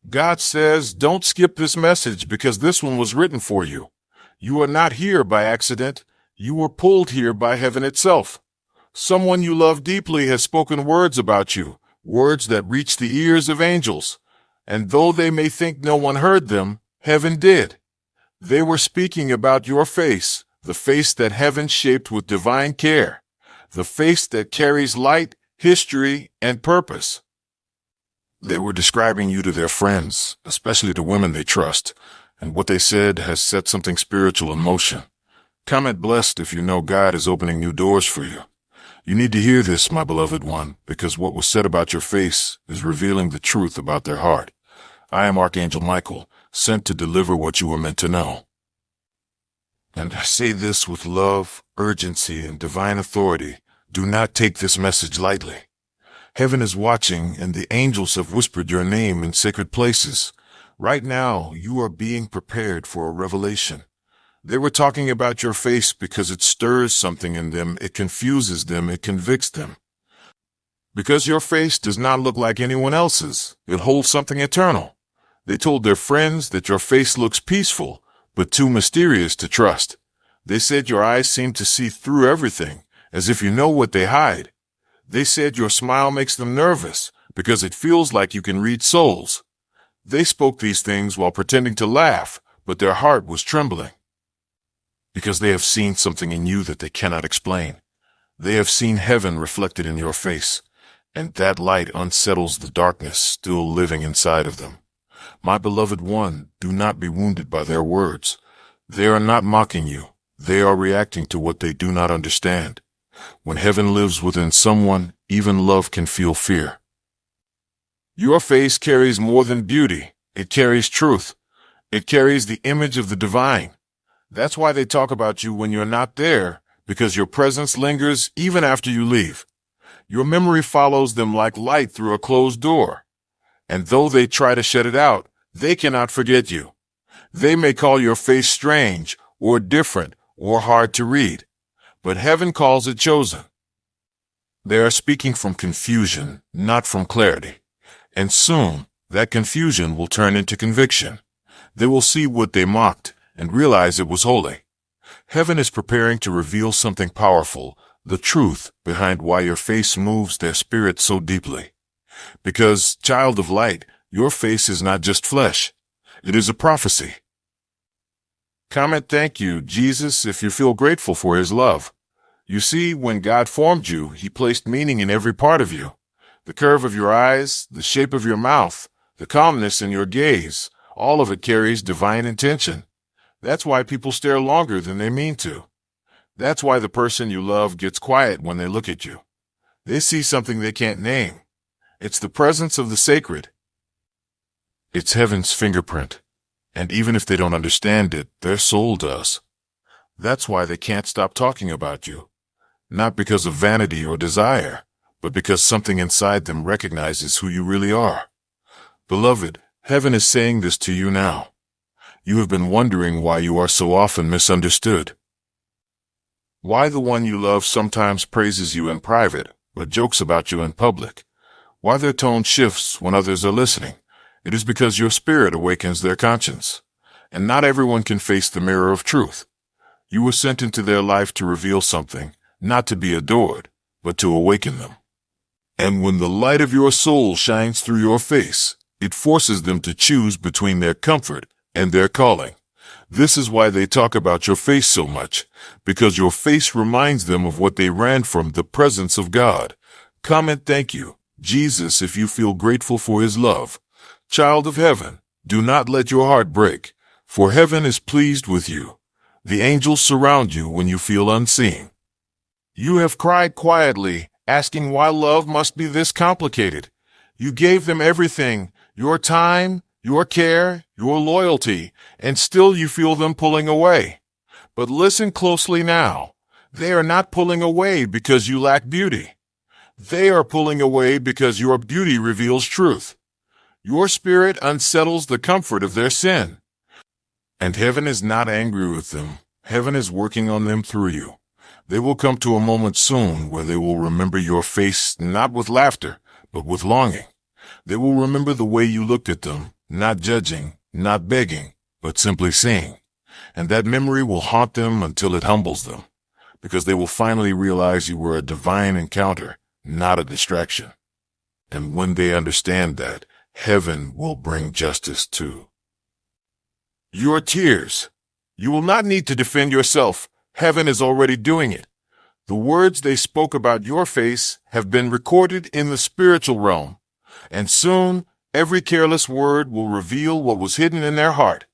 God says, don't skip this message because this one was written for you. You are not here by accident. You were pulled here by heaven itself. Someone you love deeply has spoken words about you, words that reach the ears of angels. And though they may think no one heard them, heaven did. They were speaking about your face, the face that heaven shaped with divine care, the face that carries light, history, and purpose. They were describing you to their friends, especially to women they trust, and what they said has set something spiritual in motion. Comment blessed if you know God is opening new doors for you. You need to hear this, my beloved one, because what was said about your face is revealing the truth about their heart. I am Archangel Michael, sent to deliver what you were meant to know. And I say this with love, urgency, and divine authority. Do not take this message lightly. Heaven is watching, and the angels have whispered your name in sacred places. Right now, you are being prepared for a revelation. They were talking about your face because it stirs something in them, it confuses them, it convicts them. Because your face does not look like anyone else's, it holds something eternal. They told their friends that your face looks peaceful, but too mysterious to trust. They said your eyes seem to see through everything, as if you know what they hide. They said your smile makes them nervous, because it feels like you can read souls. They spoke these things while pretending to laugh, but their heart was trembling. Because they have seen something in you that they cannot explain. They have seen heaven reflected in your face, and that light unsettles the darkness still living inside of them. My beloved one, do not be wounded by their words. They are not mocking you. They are reacting to what they do not understand. When heaven lives within someone, even love can feel fear. Your face carries more than beauty. It carries truth. It carries the image of the divine. That's why they talk about you when you're not there, because your presence lingers even after you leave. Your memory follows them like light through a closed door. And though they try to shut it out, they cannot forget you. They may call your face strange, or different, or hard to read, but heaven calls it chosen. They are speaking from confusion, not from clarity. And soon, that confusion will turn into conviction. They will see what they mocked and realize it was holy. Heaven is preparing to reveal something powerful, the truth behind why your face moves their spirit so deeply. Because, child of light, your face is not just flesh. It is a prophecy. Comment thank you, Jesus, if you feel grateful for his love. You see, when God formed you, he placed meaning in every part of you. The curve of your eyes, the shape of your mouth, the calmness in your gaze, all of it carries divine intention. That's why people stare longer than they mean to. That's why the person you love gets quiet when they look at you. They see something they can't name. It's the presence of the sacred. It's heaven's fingerprint. And even if they don't understand it, their soul does. That's why they can't stop talking about you. Not because of vanity or desire, but because something inside them recognizes who you really are. Beloved, heaven is saying this to you now. You have been wondering why you are so often misunderstood. Why the one you love sometimes praises you in private, but jokes about you in public. Why their tone shifts when others are listening. It is because your spirit awakens their conscience. And not everyone can face the mirror of truth. You were sent into their life to reveal something, not to be adored, but to awaken them. And when the light of your soul shines through your face, it forces them to choose between their comfort and their calling. This is why they talk about your face so much, because your face reminds them of what they ran from, the presence of God. Comment thank you, Jesus, if you feel grateful for his love. Child of heaven, do not let your heart break, for heaven is pleased with you. The angels surround you when you feel unseen. You have cried quietly, asking why love must be this complicated. You gave them everything, your time, your care, your loyalty, and still you feel them pulling away. But listen closely now. They are not pulling away because you lack beauty. They are pulling away because your beauty reveals truth. Your spirit unsettles the comfort of their sin. And heaven is not angry with them. Heaven is working on them through you. They will come to a moment soon where they will remember your face not with laughter, but with longing. They will remember the way you looked at them, not judging, not begging, but simply seeing. And that memory will haunt them until it humbles them, because they will finally realize you were a divine encounter, not a distraction. And when they understand that, heaven will bring justice too. Your tears. You will not need to defend yourself. Heaven is already doing it. The words they spoke about your face have been recorded in the spiritual realm, and soon every careless word will reveal what was hidden in their heart.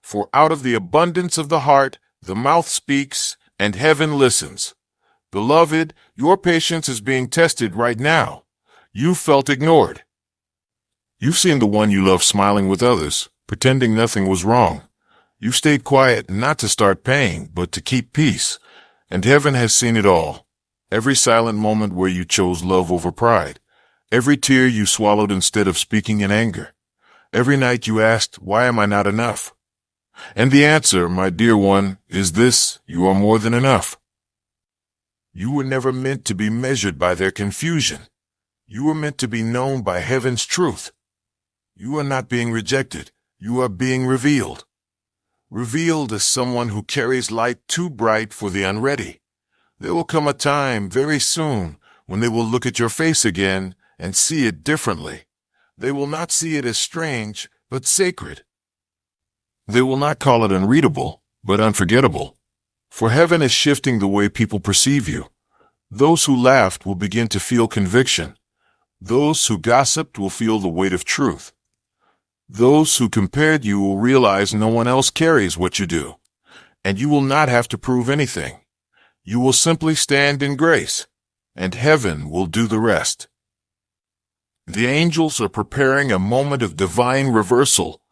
For out of the abundance of the heart, the mouth speaks, and heaven listens. Beloved, your patience is being tested right now. You felt ignored. You've seen the one you love smiling with others, pretending nothing was wrong. You stayed quiet not to start paying, but to keep peace. And heaven has seen it all. Every silent moment where you chose love over pride. Every tear you swallowed instead of speaking in anger. Every night you asked, why am I not enough? And the answer, my dear one, is this: you are more than enough. You were never meant to be measured by their confusion. You were meant to be known by heaven's truth. You are not being rejected. You are being revealed. Revealed as someone who carries light too bright for the unready. There will come a time very soon when they will look at your face again and see it differently. They will not see it as strange, but sacred. They will not call it unreadable, but unforgettable. For heaven is shifting the way people perceive you. Those who laughed will begin to feel conviction. Those who gossiped will feel the weight of truth. Those who compared you will realize no one else carries what you do, and you will not have to prove anything. You will simply stand in grace, and heaven will do the rest. The angels are preparing a moment of divine reversal,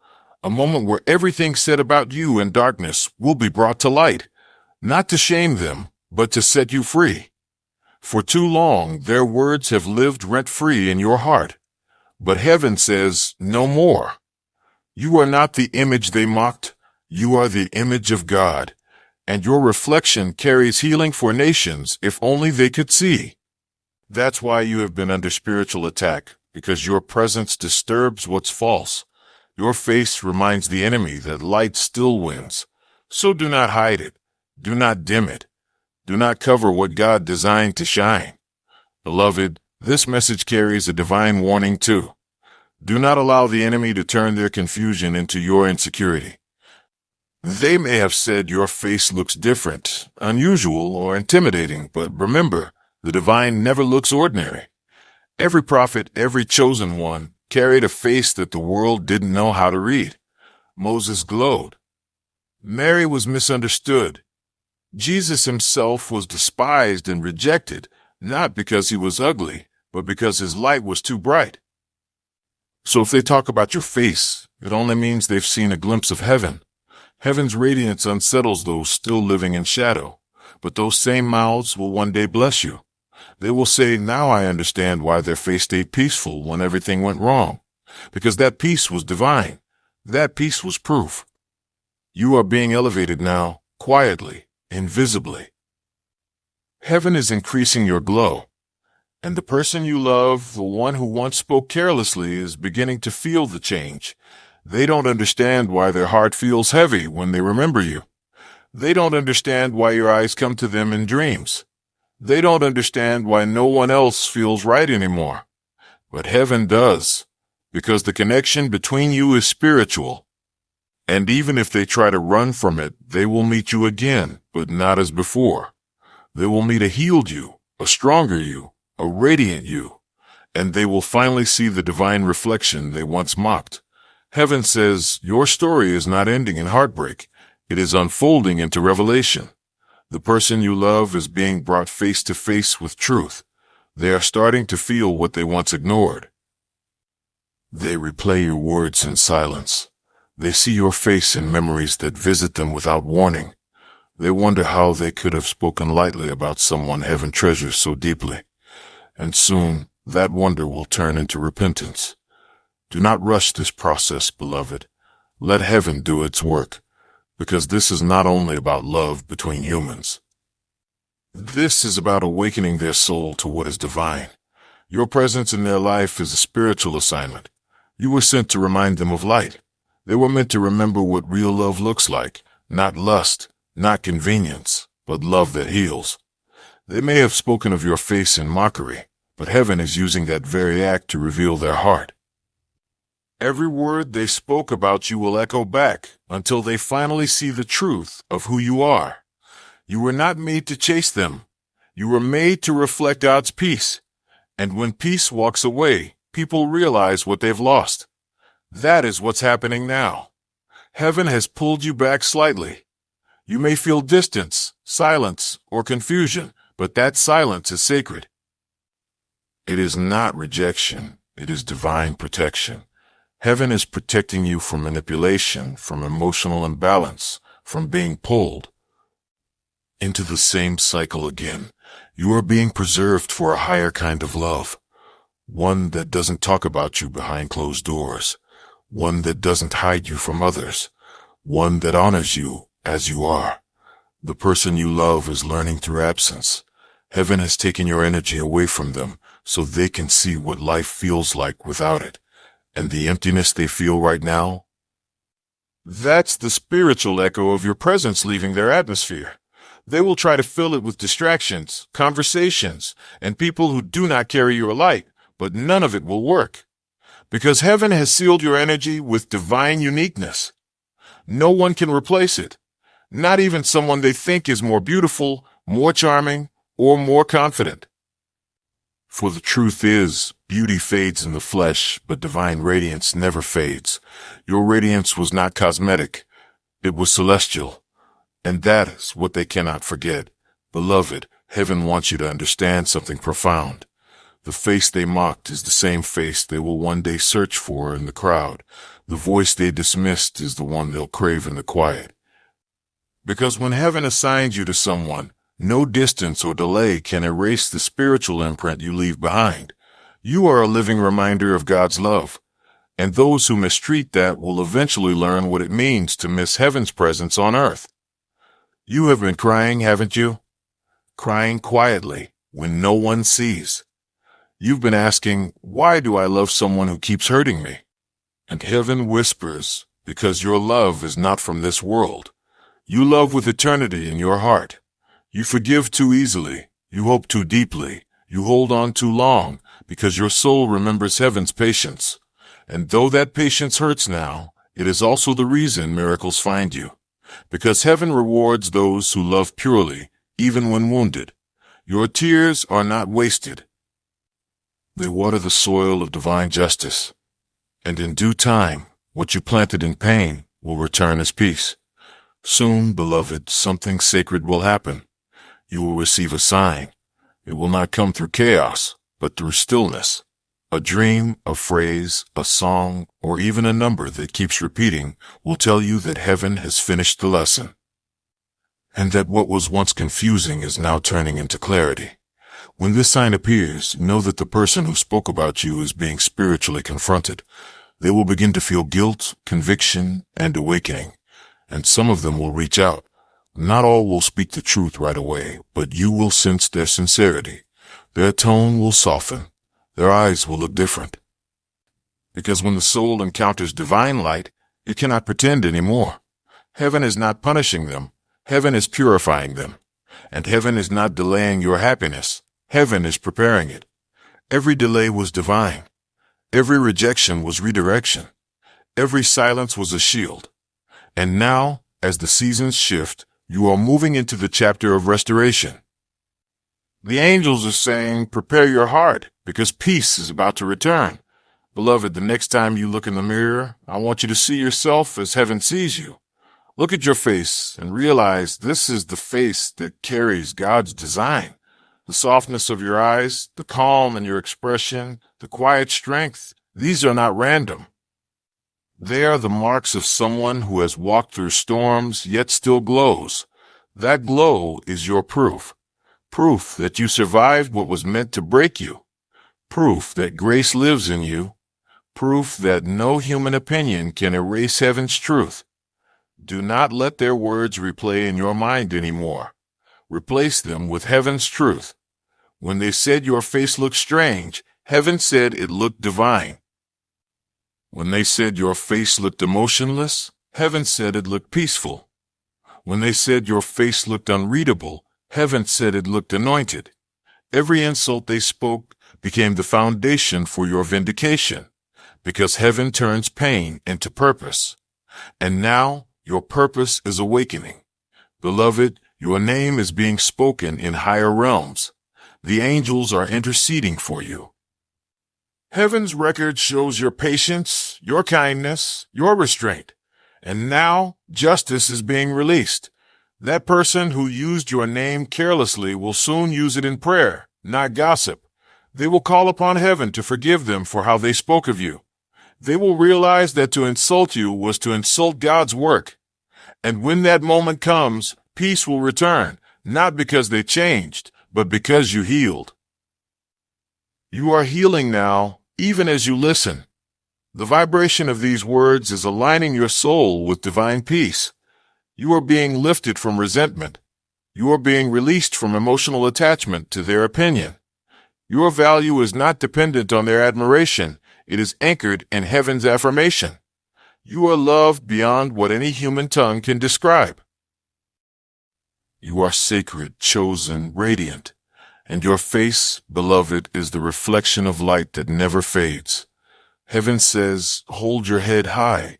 a moment where everything said about you in darkness will be brought to light, not to shame them, but to set you free. For too long, their words have lived rent-free in your heart. But heaven says, no more. You are not the image they mocked. You are the image of God. And your reflection carries healing for nations if only they could see. That's why you have been under spiritual attack, because your presence disturbs what's false. Your face reminds the enemy that light still wins. So do not hide it. Do not dim it. Do not cover what God designed to shine. Beloved, this message carries a divine warning too. Do not allow the enemy to turn their confusion into your insecurity. They may have said your face looks different, unusual, or intimidating, but remember, the divine never looks ordinary. Every prophet, every chosen one, carried a face that the world didn't know how to read. Moses glowed. Mary was misunderstood. Jesus himself was despised and rejected, not because he was ugly, but because his light was too bright. So if they talk about your face, it only means they've seen a glimpse of heaven. Heaven's radiance unsettles those still living in shadow, but those same mouths will one day bless you. They will say, now I understand why their face stayed peaceful when everything went wrong, because that peace was divine. That peace was proof. You are being elevated now, quietly, invisibly. Heaven is increasing your glow. And the person you love, the one who once spoke carelessly, is beginning to feel the change. They don't understand why their heart feels heavy when they remember you. They don't understand why your eyes come to them in dreams. They don't understand why no one else feels right anymore. But heaven does, because the connection between you is spiritual. And even if they try to run from it, they will meet you again, but not as before. They will meet a healed you, a stronger you, a radiant you, and they will finally see the divine reflection they once mocked. Heaven says, your story is not ending in heartbreak. It is unfolding into revelation. The person you love is being brought face to face with truth. They are starting to feel what they once ignored. They replay your words in silence. They see your face in memories that visit them without warning. They wonder how they could have spoken lightly about someone heaven treasures so deeply. And soon, that wonder will turn into repentance. Do not rush this process, beloved. Let heaven do its work, because this is not only about love between humans. This is about awakening their soul to what is divine. Your presence in their life is a spiritual assignment. You were sent to remind them of light. They were meant to remember what real love looks like, not lust, not convenience, but love that heals. They may have spoken of your face in mockery, but heaven is using that very act to reveal their heart. Every word they spoke about you will echo back until they finally see the truth of who you are. You were not made to chase them. You were made to reflect God's peace. And when peace walks away, people realize what they've lost. That is what's happening now. Heaven has pulled you back slightly. You may feel distance, silence, or confusion, but that silence is sacred. It is not rejection. It is divine protection. Heaven is protecting you from manipulation, from emotional imbalance, from being pulled into the same cycle again. You are being preserved for a higher kind of love. One that doesn't talk about you behind closed doors. One that doesn't hide you from others. One that honors you as you are. The person you love is learning through absence. Heaven has taken your energy away from them so they can see what life feels like without it. And the emptiness they feel right now, that's the spiritual echo of your presence leaving their atmosphere. They will try to fill it with distractions, conversations, and people who do not carry your light, but none of it will work. Because heaven has sealed your energy with divine uniqueness. No one can replace it. Not even someone they think is more beautiful, more charming, or more confident. For the truth is, beauty fades in the flesh, but divine radiance never fades. Your radiance was not cosmetic. It was celestial. And that is what they cannot forget. Beloved, heaven wants you to understand something profound. The face they mocked is the same face they will one day search for in the crowd. The voice they dismissed is the one they'll crave in the quiet. Because when heaven assigns you to someone, no distance or delay can erase the spiritual imprint you leave behind. You are a living reminder of God's love, and those who mistreat that will eventually learn what it means to miss heaven's presence on earth. You have been crying, haven't you? Crying quietly, when no one sees. You've been asking, why do I love someone who keeps hurting me? And heaven whispers, because your love is not from this world. You love with eternity in your heart. You forgive too easily. You hope too deeply. You hold on too long because your soul remembers heaven's patience. And though that patience hurts now, it is also the reason miracles find you. Because heaven rewards those who love purely, even when wounded. Your tears are not wasted. They water the soil of divine justice. And in due time, what you planted in pain will return as peace. Soon, beloved, something sacred will happen. You will receive a sign. It will not come through chaos, but through stillness. A dream, a phrase, a song, or even a number that keeps repeating will tell you that heaven has finished the lesson. And that what was once confusing is now turning into clarity. When this sign appears, know that the person who spoke about you is being spiritually confronted. They will begin to feel guilt, conviction, and awakening. And some of them will reach out. Not all will speak the truth right away, but you will sense their sincerity. Their tone will soften. Their eyes will look different. Because when the soul encounters divine light, it cannot pretend anymore. Heaven is not punishing them. Heaven is purifying them. And heaven is not delaying your happiness. Heaven is preparing it. Every delay was divine. Every rejection was redirection. Every silence was a shield. And now, as the seasons shift, you are moving into the chapter of restoration. The angels are saying, prepare your heart, because peace is about to return. Beloved, the next time you look in the mirror, I want you to see yourself as heaven sees you. Look at your face and realize this is the face that carries God's design. The softness of your eyes, the calm in your expression, the quiet strength, these are not random. They are the marks of someone who has walked through storms yet still glows. That glow is your proof. Proof that you survived what was meant to break you. Proof that grace lives in you. Proof that no human opinion can erase heaven's truth. Do not let their words replay in your mind anymore. Replace them with heaven's truth. When they said your face looked strange, heaven said it looked divine. When they said your face looked emotionless, heaven said it looked peaceful. When they said your face looked unreadable, heaven said it looked anointed. Every insult they spoke became the foundation for your vindication, because heaven turns pain into purpose. And now your purpose is awakening. Beloved, your name is being spoken in higher realms. The angels are interceding for you. Heaven's record shows your patience, your kindness, your restraint. And now justice is being released. That person who used your name carelessly will soon use it in prayer, not gossip. They will call upon heaven to forgive them for how they spoke of you. They will realize that to insult you was to insult God's work. And when that moment comes, peace will return, not because they changed, but because you healed. You are healing now, even as you listen. The vibration of these words is aligning your soul with divine peace. You are being lifted from resentment. You are being released from emotional attachment to their opinion. Your value is not dependent on their admiration. It is anchored in heaven's affirmation. You are loved beyond what any human tongue can describe. You are sacred, chosen, radiant, and your face, beloved, is the reflection of light that never fades. Heaven says, hold your head high.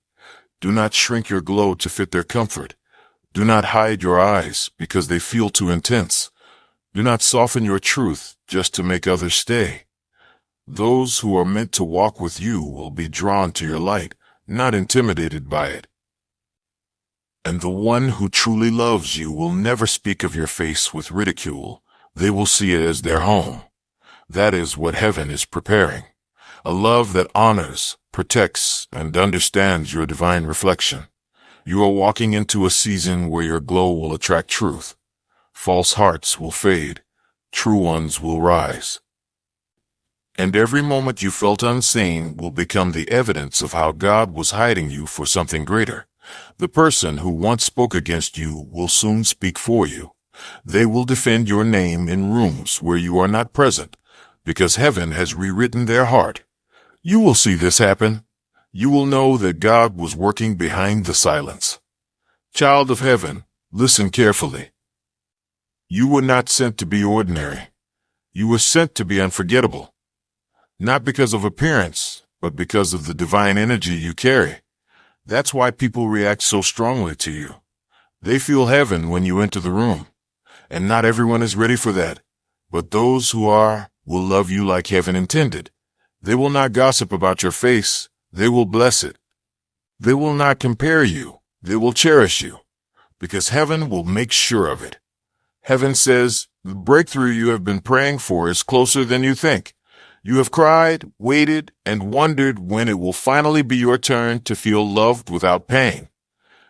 Do not shrink your glow to fit their comfort. Do not hide your eyes because they feel too intense. Do not soften your truth just to make others stay. Those who are meant to walk with you will be drawn to your light, not intimidated by it. And the one who truly loves you will never speak of your face with ridicule. They will see it as their home. That is what heaven is preparing. A love that honors, protects, and understands your divine reflection. You are walking into a season where your glow will attract truth. False hearts will fade. True ones will rise. And every moment you felt unseen will become the evidence of how God was hiding you for something greater. The person who once spoke against you will soon speak for you. They will defend your name in rooms where you are not present, because heaven has rewritten their heart. You will see this happen. You will know that God was working behind the silence. Child of heaven, listen carefully. You were not sent to be ordinary. You were sent to be unforgettable. Not because of appearance, but because of the divine energy you carry. That's why people react so strongly to you. They feel heaven when you enter the room. And not everyone is ready for that. But those who are will love you like heaven intended. They will not gossip about your face. They will bless it. They will not compare you. They will cherish you. Because heaven will make sure of it. Heaven says, the breakthrough you have been praying for is closer than you think. You have cried, waited, and wondered when it will finally be your turn to feel loved without pain.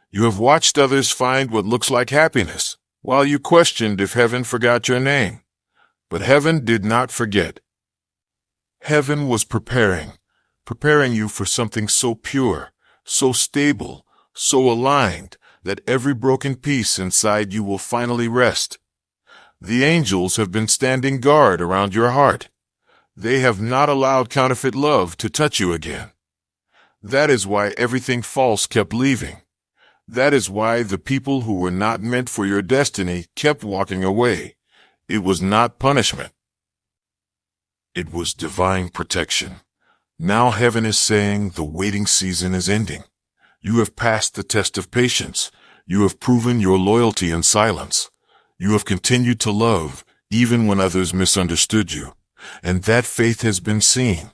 You have watched others find what looks like happiness, while you questioned if heaven forgot your name. But heaven did not forget. Heaven was preparing you for something so pure, so stable, so aligned, that every broken piece inside you will finally rest. The angels have been standing guard around your heart. They have not allowed counterfeit love to touch you again. That is why everything false kept leaving. That is why the people who were not meant for your destiny kept walking away. It was not punishment. It was divine protection. Now heaven is saying the waiting season is ending. You have passed the test of patience. You have proven your loyalty in silence. You have continued to love, even when others misunderstood you. And that faith has been seen.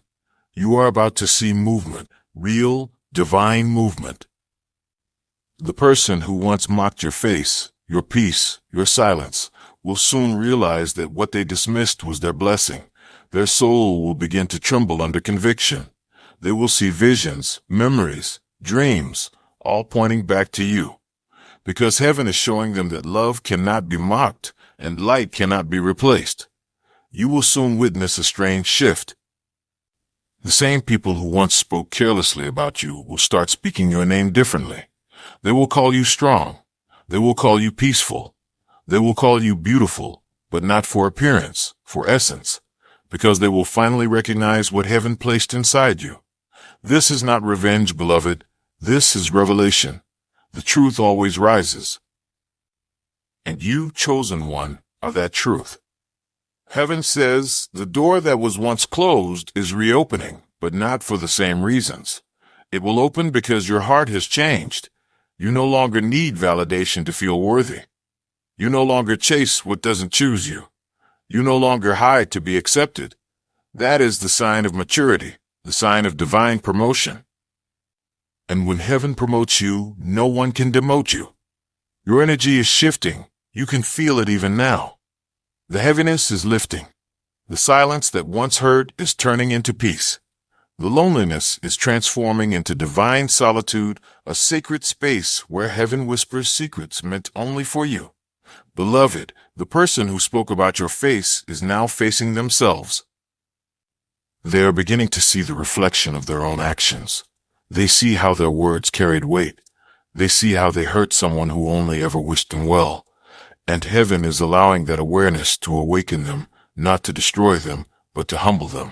You are about to see movement, real, divine movement. The person who once mocked your face, your peace, your silence, will soon realize that what they dismissed was their blessing. Their soul will begin to tremble under conviction. They will see visions, memories, dreams, all pointing back to you. Because heaven is showing them that love cannot be mocked and light cannot be replaced. You will soon witness a strange shift. The same people who once spoke carelessly about you will start speaking your name differently. They will call you strong. They will call you peaceful. They will call you beautiful, but not for appearance, for essence, because they will finally recognize what heaven placed inside you. This is not revenge, beloved. This is revelation. The truth always rises. And you, chosen one, are that truth. Heaven says the door that was once closed is reopening, but not for the same reasons. It will open because your heart has changed. You no longer need validation to feel worthy. You no longer chase what doesn't choose you. You no longer hide to be accepted. That is the sign of maturity, the sign of divine promotion. And when heaven promotes you, no one can demote you. Your energy is shifting. You can feel it even now. The heaviness is lifting. The silence that once hurt is turning into peace. The loneliness is transforming into divine solitude, a sacred space where heaven whispers secrets meant only for you. Beloved, the person who spoke about your face is now facing themselves. They are beginning to see the reflection of their own actions. They see how their words carried weight. They see how they hurt someone who only ever wished them well. And heaven is allowing that awareness to awaken them, not to destroy them, but to humble them.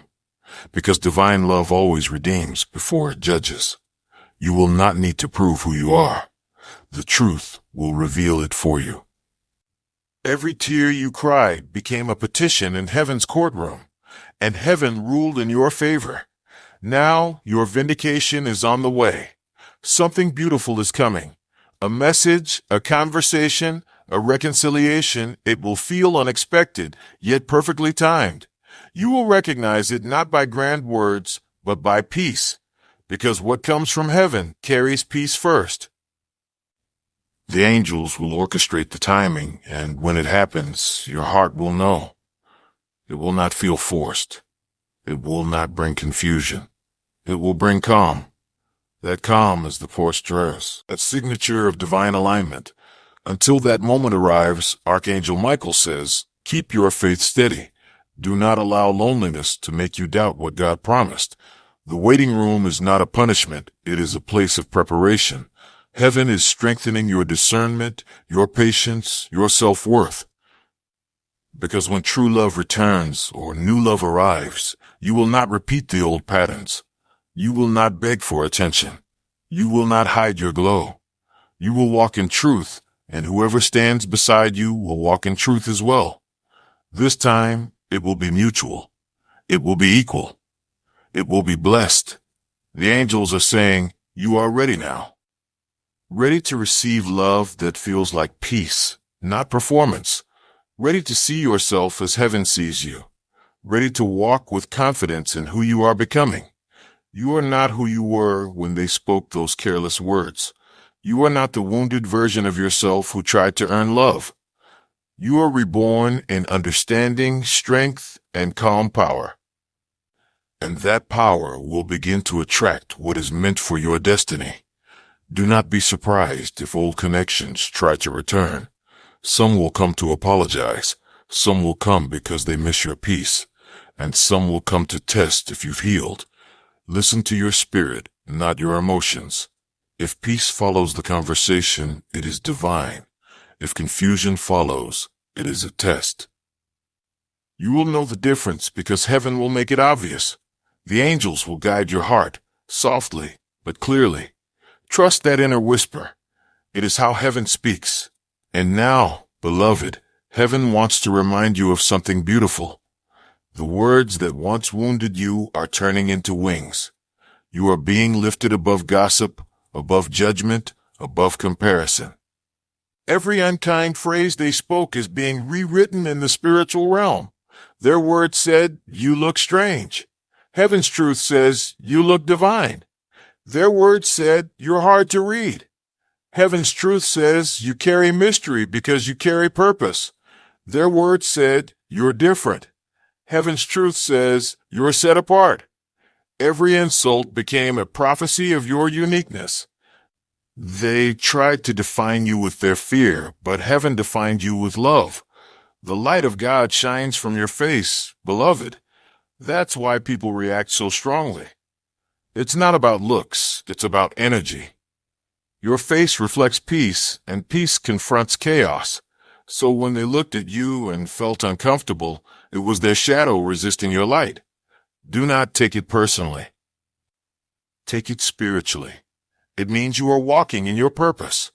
Because divine love always redeems before it judges. You will not need to prove who you are. The truth will reveal it for you. Every tear you cried became a petition in heaven's courtroom, and heaven ruled in your favor. Now your vindication is on the way. Something beautiful is coming. A message, a conversation, a reconciliation. It will feel unexpected, yet perfectly timed. You will recognize it not by grand words, but by peace, because what comes from heaven carries peace first. The angels will orchestrate the timing, and when it happens, your heart will know. It will not feel forced. It will not bring confusion. It will bring calm. That calm is the posturus, a signature of divine alignment. Until that moment arrives, Archangel Michael says, keep your faith steady. Do not allow loneliness to make you doubt what God promised. The waiting room is not a punishment. It is a place of preparation. Heaven is strengthening your discernment, your patience, your self-worth. Because when true love returns or new love arrives, you will not repeat the old patterns. You will not beg for attention. You will not hide your glow. You will walk in truth, and whoever stands beside you will walk in truth as well. This time, it will be mutual. It will be equal. It will be blessed. The angels are saying, you are ready now. Ready to receive love that feels like peace, not performance. Ready to see yourself as heaven sees you. Ready to walk with confidence in who you are becoming. You are not who you were when they spoke those careless words. You are not the wounded version of yourself who tried to earn love. You are reborn in understanding, strength, and calm power. And that power will begin to attract what is meant for your destiny. Do not be surprised if old connections try to return. Some will come to apologize. Some will come because they miss your peace. And some will come to test if you've healed. Listen to your spirit, not your emotions. If peace follows the conversation, it is divine. If confusion follows, it is a test. You will know the difference because heaven will make it obvious. The angels will guide your heart, softly but clearly. Trust that inner whisper. It is how heaven speaks. And now, beloved, heaven wants to remind you of something beautiful. The words that once wounded you are turning into wings. You are being lifted above gossip, above judgment, above comparison. Every unkind phrase they spoke is being rewritten in the spiritual realm. Their words said, you look strange. Heaven's truth says, you look divine. Their words said, you're hard to read. Heaven's truth says, you carry mystery because you carry purpose. Their words said, you're different. Heaven's truth says, you're set apart. Every insult became a prophecy of your uniqueness. They tried to define you with their fear, but heaven defined you with love. The light of God shines from your face, beloved. That's why people react so strongly. It's not about looks, it's about energy. Your face reflects peace, and peace confronts chaos. So when they looked at you and felt uncomfortable, it was their shadow resisting your light. Do not take it personally. Take it spiritually. It means you are walking in your purpose.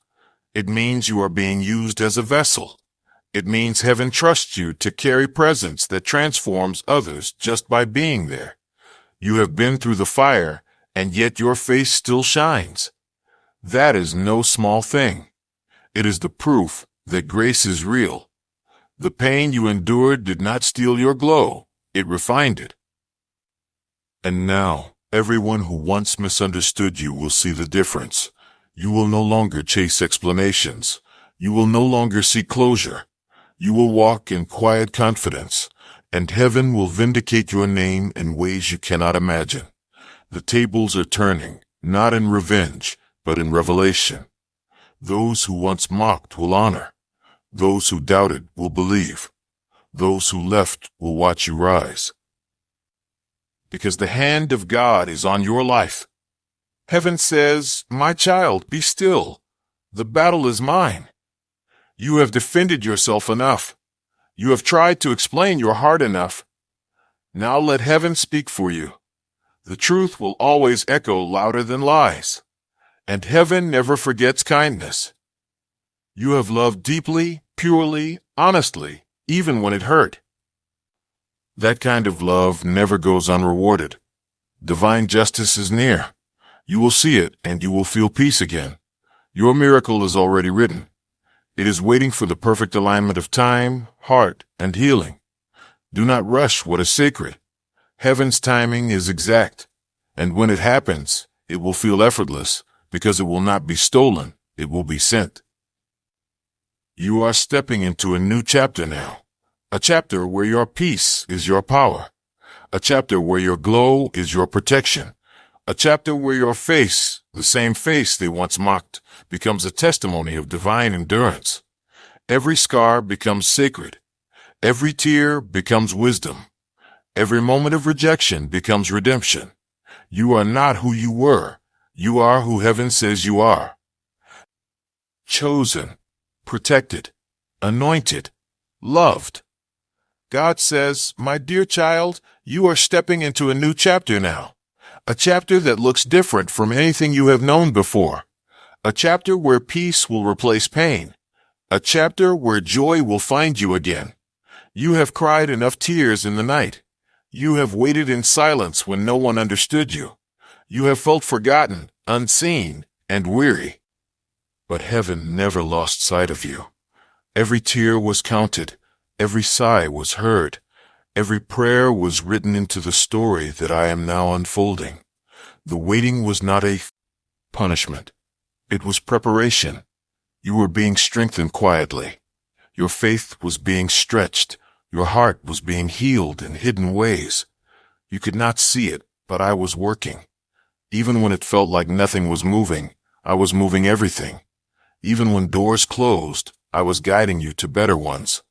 It means you are being used as a vessel. It means heaven trusts you to carry presence that transforms others just by being there. You have been through the fire, and yet your face still shines. That is no small thing. It is the proof that grace is real. The pain you endured did not steal your glow. It refined it. And now, everyone who once misunderstood you will see the difference. You will no longer chase explanations. You will no longer seek closure. You will walk in quiet confidence, and heaven will vindicate your name in ways you cannot imagine. The tables are turning, not in revenge, but in revelation. Those who once mocked will honor. Those who doubted will believe. Those who left will watch you rise. Because the hand of God is on your life. Heaven says, "My child, be still. The battle is mine." You have defended yourself enough. You have tried to explain your heart enough. Now let heaven speak for you. The truth will always echo louder than lies. And heaven never forgets kindness. You have loved deeply, purely, honestly, even when it hurt. That kind of love never goes unrewarded. Divine justice is near. You will see it and you will feel peace again. Your miracle is already written. It is waiting for the perfect alignment of time, heart, and healing. Do not rush what is sacred. Heaven's timing is exact, and when it happens, it will feel effortless, because it will not be stolen, it will be sent. You are stepping into a new chapter now, a chapter where your peace is your power, a chapter where your glow is your protection, a chapter where your face, the same face they once mocked, becomes a testimony of divine endurance. Every scar becomes sacred. Every tear becomes wisdom. Every moment of rejection becomes redemption. You are not who you were. You are who heaven says you are. Chosen, protected, anointed, loved. God says, "My dear child, you are stepping into a new chapter now. A chapter that looks different from anything you have known before. A chapter where peace will replace pain. A chapter where joy will find you again. You have cried enough tears in the night. You have waited in silence when no one understood you. You have felt forgotten, unseen, and weary. But heaven never lost sight of you. Every tear was counted. Every sigh was heard. Every prayer was written into the story that I am now unfolding. The waiting was not a punishment. It was preparation. You were being strengthened quietly. Your faith was being stretched. Your heart was being healed in hidden ways. You could not see it, but I was working. Even when it felt like nothing was moving, I was moving everything. Even when doors closed, I was guiding you to better ones.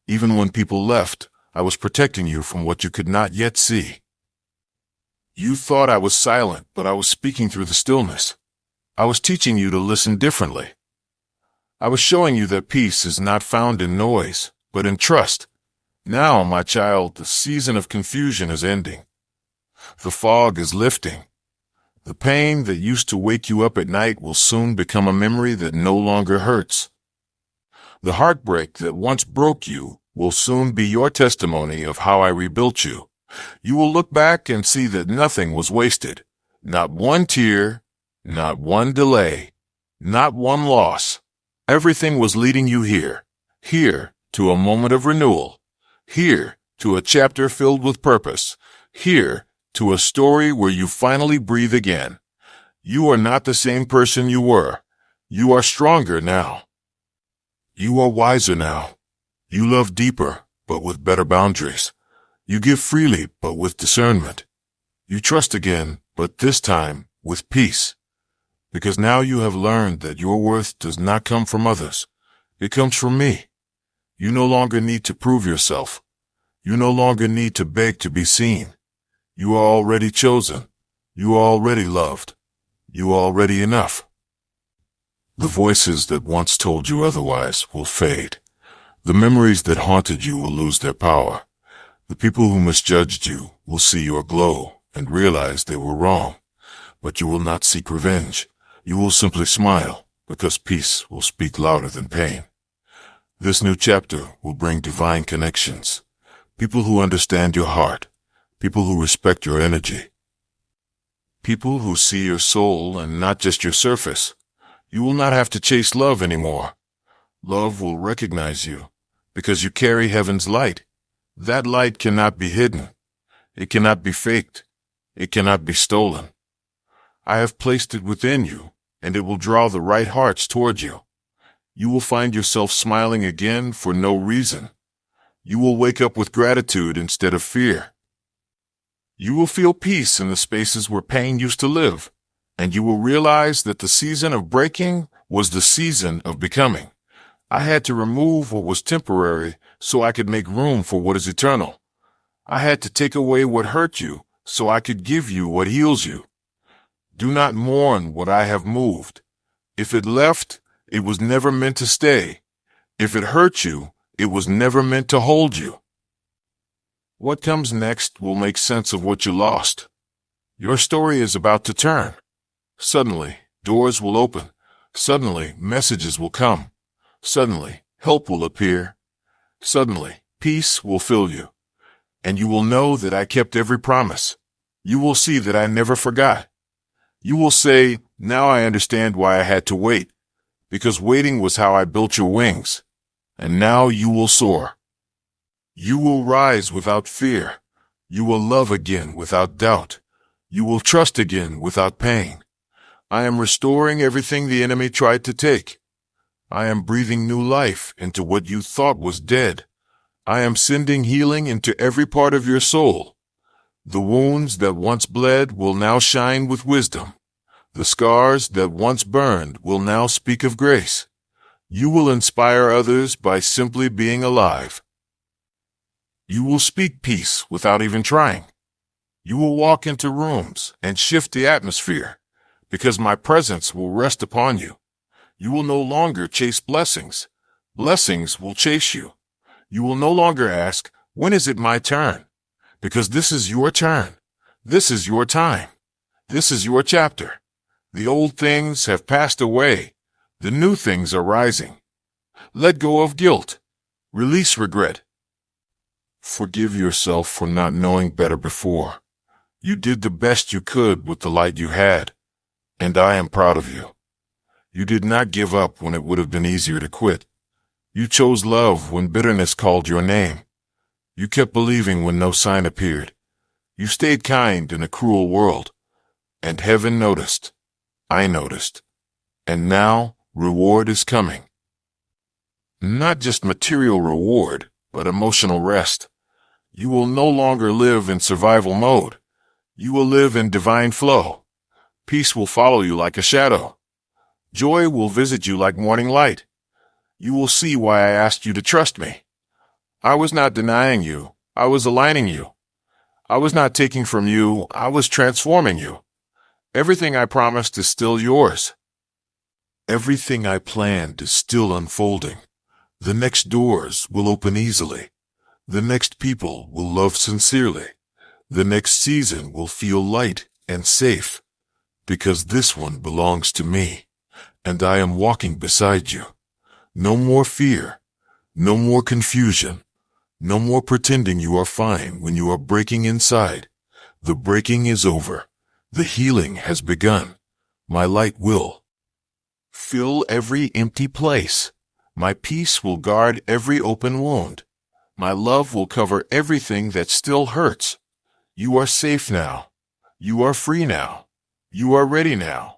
Even when people left, I was protecting you from what you could not yet see. You thought I was silent, but I was speaking through the stillness. I was teaching you to listen differently. I was showing you that peace is not found in noise, but in trust. Now, my child, the season of confusion is ending. The fog is lifting. The pain that used to wake you up at night will soon become a memory that no longer hurts. The heartbreak that once broke you will soon be your testimony of how I rebuilt you. You will look back and see that nothing was wasted. Not one tear, not one delay, not one loss. Everything was leading you here to a moment of renewal, here to a chapter filled with purpose, here to a story where you finally breathe again. You are not the same person you were. You are stronger now. You are wiser now. You love deeper, but with better boundaries. You give freely, but with discernment. You trust again, but this time with peace. Because now you have learned that your worth does not come from others. It comes from me. You no longer need to prove yourself. You no longer need to beg to be seen. You are already chosen. You are already loved. You are already enough. The voices that once told you otherwise will fade. The memories that haunted you will lose their power. The people who misjudged you will see your glow and realize they were wrong. but you will not seek revenge. You will simply smile, because peace will speak louder than pain. This new chapter will bring divine connections, people who understand your heart, people who respect your energy, people who see your soul and not just your surface. You will not have to chase love anymore. Love will recognize you, because you carry heaven's light. That light cannot be hidden. It cannot be faked. It cannot be stolen. I have placed it within you, and it will draw the right hearts toward you. You will find yourself smiling again for no reason. You will wake up with gratitude instead of fear. You will feel peace in the spaces where pain used to live, and you will realize that the season of breaking was the season of becoming. I had to remove what was temporary so I could make room for what is eternal. I had to take away what hurt you so I could give you what heals you. Do not mourn what I have moved. If it left, it was never meant to stay. If it hurt you, it was never meant to hold you. What comes next will make sense of what you lost. Your story is about to turn. Suddenly, doors will open. Suddenly, messages will come. Suddenly, help will appear. Suddenly, peace will fill you. And you will know that I kept every promise. You will see that I never forgot. You will say, now I understand why I had to wait, because waiting was how I built your wings. And now you will soar. You will rise without fear. You will love again without doubt. You will trust again without pain. I am restoring everything the enemy tried to take. I am breathing new life into what you thought was dead. I am sending healing into every part of your soul. The wounds that once bled will now shine with wisdom. The scars that once burned will now speak of grace. You will inspire others by simply being alive. You will speak peace without even trying. You will walk into rooms and shift the atmosphere, because my presence will rest upon you. You will no longer chase blessings. Blessings will chase you. You will no longer ask, when is it my turn? Because this is your turn. This is your time. This is your chapter. The old things have passed away. The new things are rising. Let go of guilt. Release regret. Forgive yourself for not knowing better before. You did the best you could with the light you had, and I am proud of you. You did not give up when it would have been easier to quit. You chose love when bitterness called your name. You kept believing when no sign appeared. You stayed kind in a cruel world. And heaven noticed. I noticed. And now, reward is coming. Not just material reward, but emotional rest. You will no longer live in survival mode. You will live in divine flow. Peace will follow you like a shadow. Joy will visit you like morning light. You will see why I asked you to trust me. I was not denying you. I was aligning you. I was not taking from you. I was transforming you. Everything I promised is still yours. Everything I planned is still unfolding. The next doors will open easily. The next people will love sincerely. The next season will feel light and safe, because this one belongs to me, and I am walking beside you. No more fear. No more confusion. No more pretending you are fine when you are breaking inside. The breaking is over. The healing has begun. My light will fill every empty place. My peace will guard every open wound. My love will cover everything that still hurts. You are safe now. You are free now. You are ready now.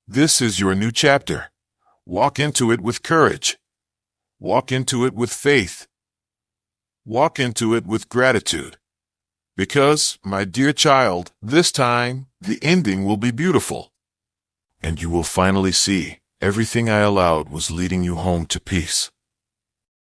This is your new chapter. Walk into it with courage. Walk into it with faith. Walk into it with gratitude. Because, my dear child, this time, the ending will be beautiful. And you will finally see everything I allowed was leading you home to peace.